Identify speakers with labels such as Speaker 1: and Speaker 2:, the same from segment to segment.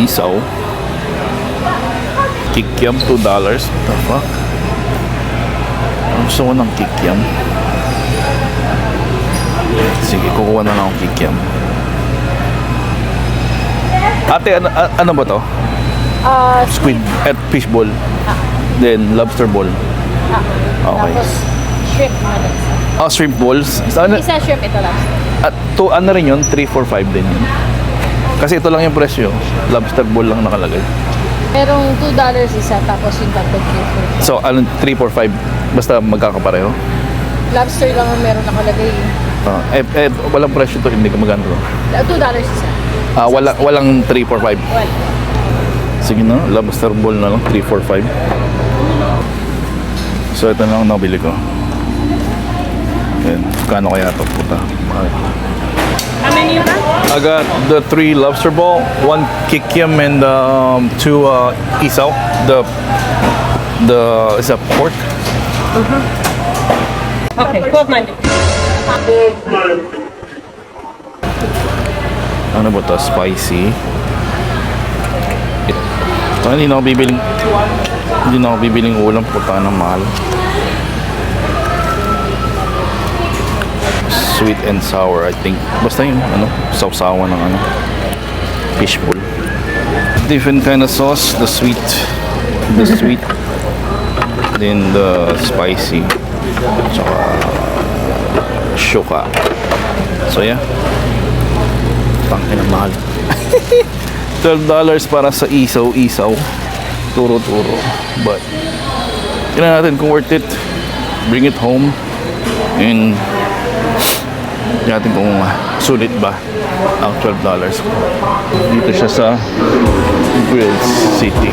Speaker 1: Isaw. Kikiam, $2. What the fuck? Gusto ko ng kikiam. Sige, kukuha na lang akong kikiam. Ate, ano ba to? Squid at fish ball. Then lobster ball. Okay.
Speaker 2: Tapos, shrimp naman isa.
Speaker 1: Oh, shrimp balls. Ano,
Speaker 2: Isa shrimp, ito lobster.
Speaker 1: at to, ano rin yun? 3, 4, 5 din yun. Kasi ito lang yung presyo. Lobster ball lang nakalagay.
Speaker 2: Merong $2 isa, tapos yung tatlo $3.
Speaker 1: So, ano, 3, 4, 5. Basta magkakapareho.
Speaker 2: Lobster lang ang meron nakalagay.
Speaker 1: Walang presyo to. Hindi ko maganda to.
Speaker 2: $2 isa.
Speaker 1: Walang 3, 4, 5.
Speaker 2: Well,
Speaker 1: Sige na, lobster ball na lang, 3, 4, 5. So, ito na lang nabili ko. Ayan, kano kaya ito? Puta.
Speaker 2: how many ba?
Speaker 1: I got the 3 lobster ball, 1 kikiam, and 2 isaw. The is that pork?
Speaker 2: Okay, 12
Speaker 1: Ano ba to? Spicy. Ito, hindi na ako bibiling ulam. Puta ng mahal. Sweet and sour, I think. Basta yung sausawan ng fish bowl. Different kind of sauce. The sweet, then the spicy, tsaka shuka. So yeah, tangin ang mahal. $12 para sa isaw, turo-turo. But tingnan natin kung worth it. Bring it home and tingnan natin kung sulit ba ang $12. Dito siya sa Grilled City.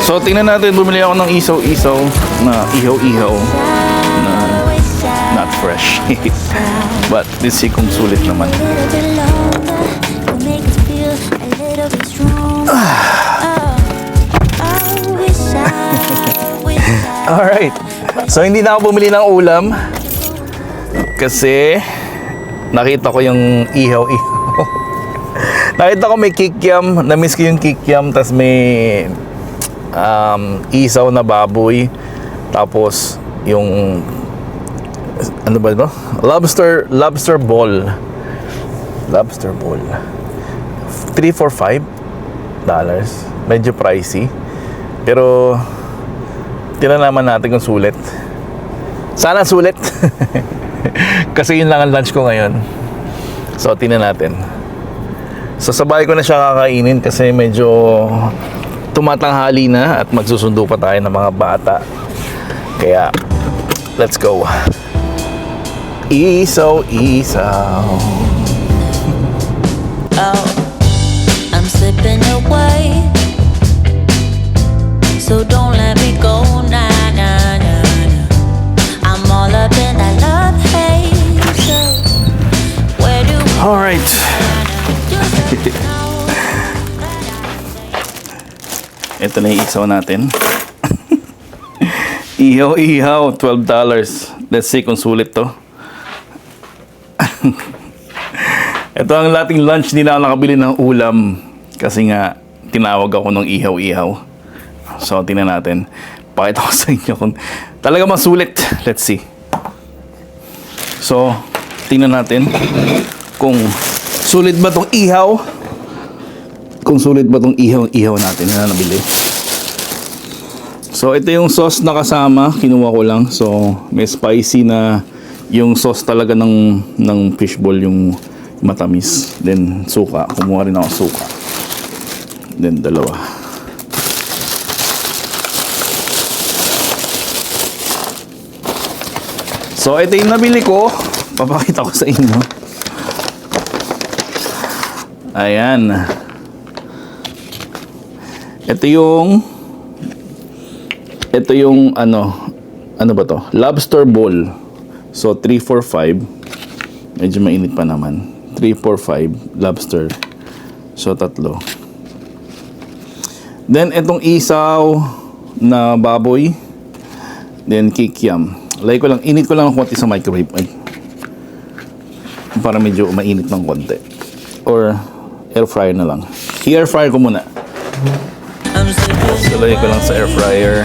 Speaker 1: So tingnan natin, bumili ako ng isaw-isaw na ihaw-ihaw na not fresh. But let's see kung sulit naman. Alright. So hindi na ako bumili ng ulam kasi nakita ko yung ihaw-ihaw. Nakita ko may kikiam, na-miss ko yung kikiam, tas may isaw na baboy, tapos yung ano ba ito? Lobster ball. 3, 4, $5. Medyo pricey. Pero tingnan naman natin kung sulit. Sana sulit. Kasi yun lang ang lunch ko ngayon. So tingnan natin. So sabay ko na siya kakainin kasi medyo tumatanghali na at magsusundo pa tayo ng mga bata. Kaya let's go. Isaw.
Speaker 3: Oh, I'm slipping away. So don't let me go, nah, nah, nah, nah. I'm all up in that love haze. So where do we
Speaker 1: Alright. Ito na yung isaw natin. Ihaw, $12. Let's see kung sulit to. Ito ang lating lunch, hindi na ako nakabili ng ulam. Kasi nga, tinawag ako ng ihaw-ihaw. So, tingnan natin. Pakita ko sa inyo kung talaga masulit. Let's see. So, tingnan natin kung sulit ba tong ihaw. Kung sulit ba tong ihaw natin na nabili. So, ito yung sauce na kasama. Kinuha ko lang. So, may spicy na yung sauce talaga ng fishball, yung matamis. Then, suka. Kumuha rin ako suka. Then, 2. So, ito yung nabili ko. Papakita ko sa inyo. Ayan. Ito yung ano ba to? Lobster ball. So, 3, 4, 5. Medyo mainit pa naman. 3, 4, 5 lobster. So, 3. Then, itong isaw na baboy. Then, kikiam. Init ko lang konti sa microwave. Ay. para medyo mainit ng konti. Or air fryer na lang. I-air fryer ko muna.
Speaker 3: I'm slipping
Speaker 1: Salagay ko lang sa air fryer.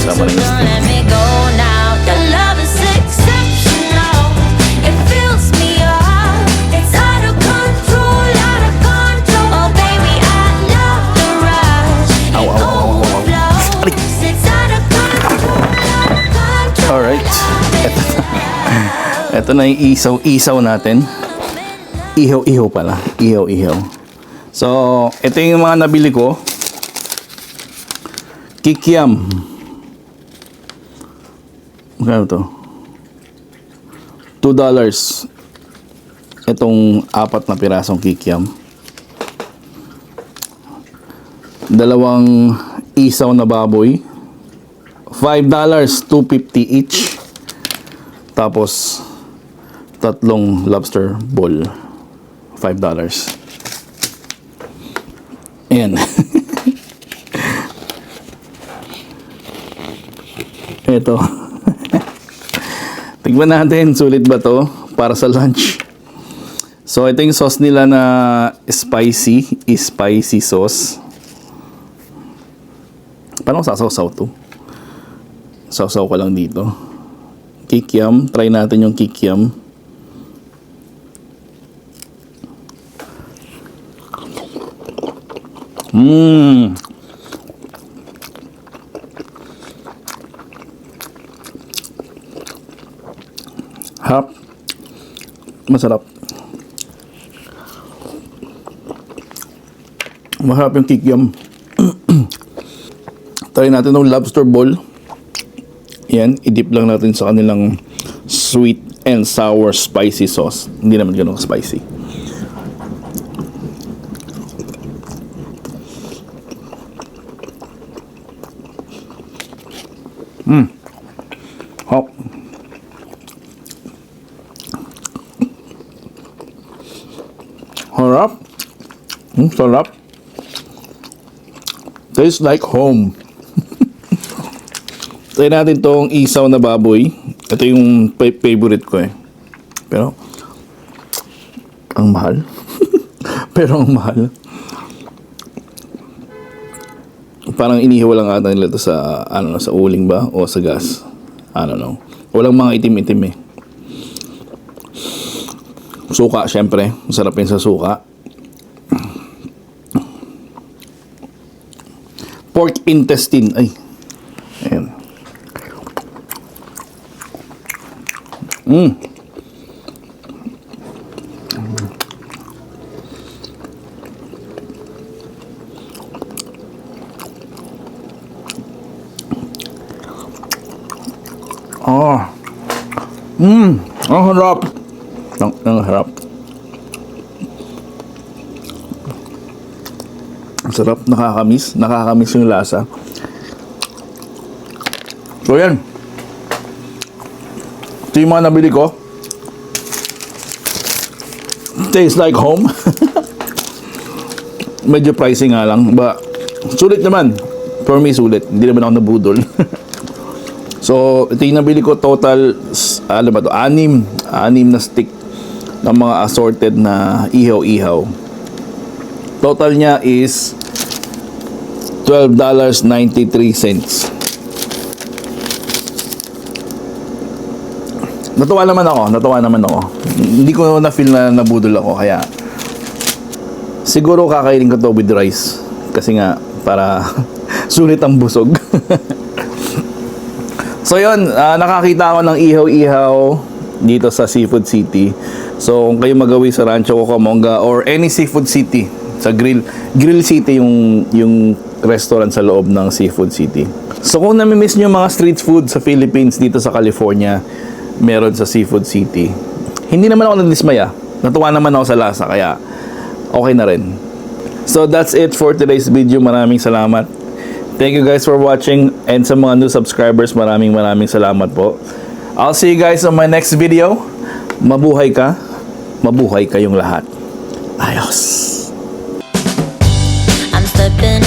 Speaker 1: Sama na yung
Speaker 3: Don't let me go now. Your love is exceptional. It fills me up. It's out of control, out of control. Oh baby, I love the rush. It
Speaker 1: Ow, ow, ow, ow, ow.
Speaker 3: overflows. It's out of control, out of control.
Speaker 1: Alright. Ito na yung isaw natin. Ihaw pala. Ihaw. So, ito yung mga nabili ko. Kikiam. Magkano to? $2. Itong 4 na pirasong kikiam. 2 isaw na baboy. $5, $2.50 each. Tapos 3 lobster ball. $5. Ayan. Ito. Tignan natin, sulit ba to para sa lunch? So, ito yung sauce nila na spicy sauce. Paano sasaw-saw to? Saw-saw ko lang dito. Kikiam. Try natin yung kikiam. Harap. Masarap. Masarap yung kikiam. Try natin ng lobster ball. Yan, i-dip lang natin sa kanilang sweet and sour spicy sauce. Hindi naman ganun spicy. Hop. Harap. Sarap. Tastes like home. Try natin tong isaw na baboy. Ito yung favorite ko eh. Pero ang mahal. Pero ang mahal. Parang inihiwa lang ata nila ito sa sa uling ba o sa gas. I don't know. Walang mga itim-itim eh. Suka, syempre. Masarap yun sa suka. Pork intestine. Ay. Ayan. Ang harap. Ang harap. Ang sarap, nakakamiss. Nakakamiss yung lasa. So yan. Ito yung mga nabili ko. Tastes like home. Medyo pricey nga lang. But sulit naman. For me, sulit. Hindi naman ako nabudol. So, ito yung nabili ko total, alam ba to, 6 na stick ng mga assorted na ihaw-ihaw. Total niya is $12.93. Natuwa naman ako. Hindi ko na-feel na nabudol ako, kaya siguro kakainin ko to with rice. Kasi nga, para sulit ang busog. So yun, nakakita ako ng ihaw-ihaw dito sa Seafood City. So kung kayo magawi sa Rancho Cucamonga or any Seafood City, sa Grill City yung restaurant sa loob ng Seafood City. So kung nami-miss nyo mga street food sa Philippines dito sa California, meron sa Seafood City. Hindi naman ako nagdismaya. Natuwa naman ako sa lasa, kaya okay na rin. So that's it for today's video. Maraming salamat. Thank you guys for watching, and sa mga new subscribers, maraming salamat po. I'll see you guys on my next video. Mabuhay ka. Mabuhay kayong lahat. Ayos.
Speaker 3: I'm slipping